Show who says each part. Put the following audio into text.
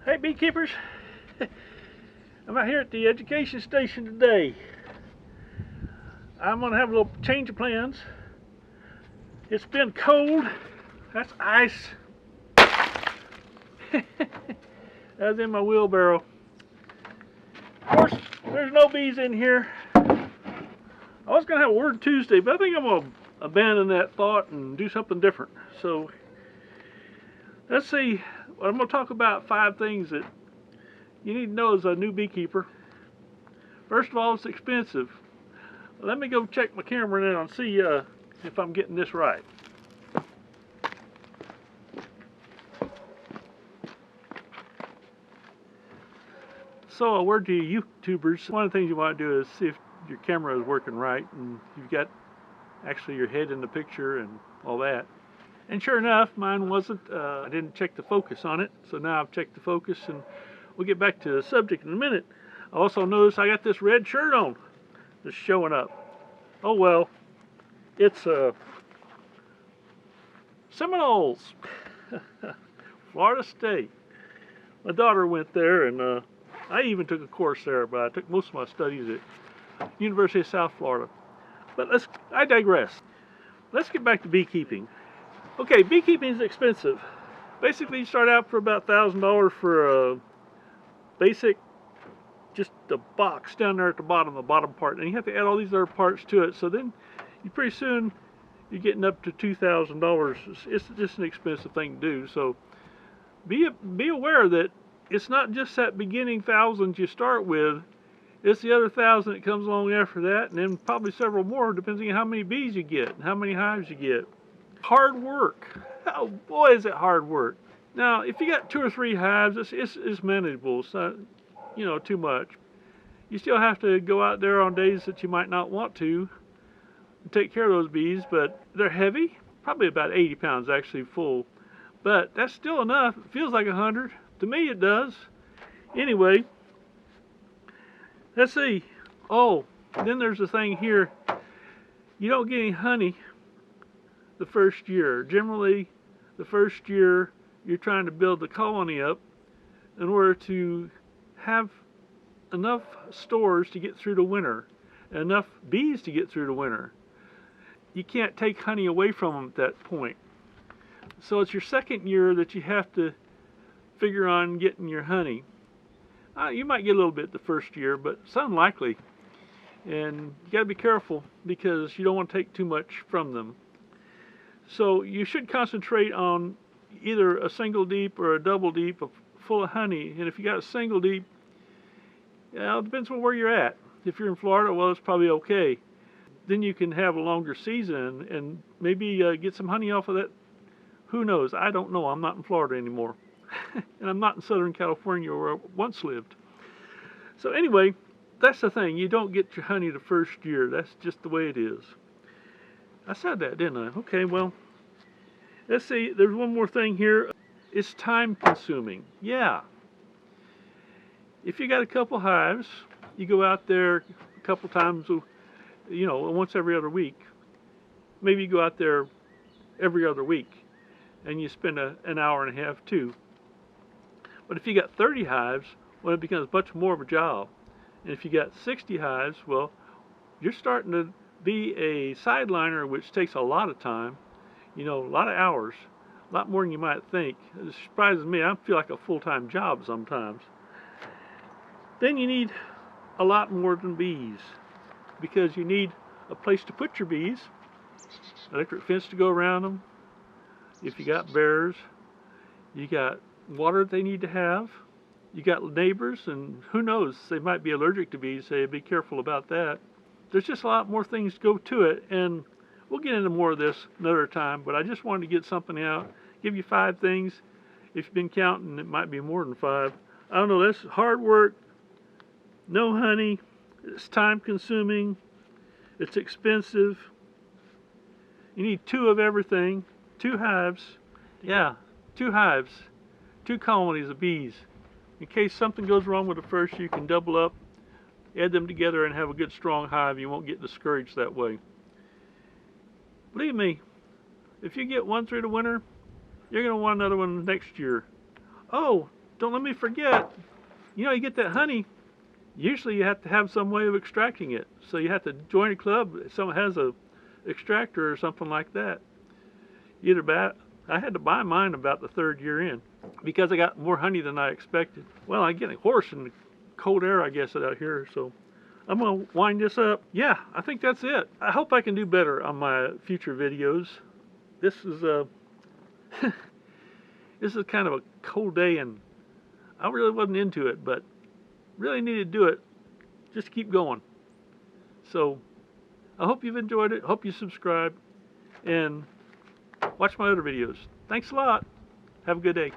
Speaker 1: Hey beekeepers, I'm out here at the education station today. I'm gonna have a little change of plans. It's been cold. That's ice. That's in my wheelbarrow. Of course, there's no bees in here. I was gonna have a word Tuesday, but I think I'm gonna abandon that thought and do something different. So let's see. I'm gonna talk about 5 things that you need to know as a new beekeeper. First of all, it's expensive. Let me go check my camera now and see if I'm getting this right. So a word to you YouTubers, one of the things you want to do is see if your camera is working right and you've got actually your head in the picture and all that. And sure enough, mine wasn't. I didn't check the focus on it, so now I've checked the focus and we'll get back to the subject in a minute. I also noticed I got this red shirt on that's showing up. Oh well, it's Seminoles, Florida State. My daughter went there and I even took a course there, but I took most of my studies at University of South Florida. But I digress. Let's get back to beekeeping. Okay, beekeeping is expensive. Basically, you start out for about $1,000 for a basic, just a box down there at the bottom part, and you have to add all these other parts to it. So then, pretty soon, you're getting up to $2,000. It's just an expensive thing to do. So be aware that it's not just that beginning $1,000 you start with. It's the other $1,000 that comes along after that, and then probably several more, depending on how many bees you get and how many hives you get. Hard work. Oh boy, is it hard work. Now, if you got 2 or 3 hives, it's manageable. It's not, too much. You still have to go out there on days that you might not want to and take care of those bees, but they're heavy. Probably about 80 pounds actually full. But that's still enough. It feels like 100. To me, it does. Anyway, let's see. Oh, then there's a thing here. You don't get any honey the first year. Generally, the first year you're trying to build the colony up in order to have enough stores to get through the winter, and enough bees to get through the winter. You can't take honey away from them at that point. So it's your second year that you have to figure on getting your honey. You might get a little bit the first year, but it's unlikely. And you got to be careful because you don't want to take too much from them. So you should concentrate on either a single deep or a double deep full of honey. And if you got a single deep, it depends on where you're at. If you're in Florida, well, it's probably okay. Then you can have a longer season and maybe get some honey off of that. Who knows? I don't know. I'm not in Florida anymore. And I'm not in Southern California where I once lived. So anyway, that's the thing. You don't get your honey the first year. That's just the way it is. I said that, didn't I? Okay, well, let's see. There's one more thing here. It's time consuming. Yeah. If you got a couple hives, you go out there a couple times, once every other week. Maybe you go out there every other week and you spend an hour and a half too. But if you got 30 hives, well, it becomes much more of a job. And if you got 60 hives, well, you're starting to be a sideliner, which takes a lot of time, a lot of hours, a lot more than you might think. It surprises me. I feel like a full-time job sometimes. Then you need a lot more than bees, because you need a place to put your bees, electric fence to go around them. If you got bears, you got water they need to have. You got neighbors, and who knows, they might be allergic to bees, so be careful about that. There's just a lot more things to go to it, and we'll get into more of this another time, but I just wanted to get something out, give you 5 things. If you've been counting, it might be more than 5. I don't know, that's hard work, no honey, it's time consuming, it's expensive. You need 2 of everything, 2 hives, 2 hives, 2 colonies of bees. In case something goes wrong with the first, you can double up, add them together, and have a good strong hive. You won't get discouraged that way. Believe me, if you get one through the winter, you're going to want another one next year. Oh, don't let me forget, you know, you get that honey, usually you have to have some way of extracting it. So you have to join a club, someone has a extractor or something like that. I had to buy mine about the 3rd year in because I got more honey than I expected. Well, I get hoarse in the cold air, I guess, out here, so I'm gonna wind this up. Yeah, I think that's it. I hope I can do better on my future videos. This is this is kind of a cold day and I really wasn't into it, but really need to do it. Just keep going. So I hope you've enjoyed it. Hope you subscribe and watch my other videos. Thanks a lot. Have a good day.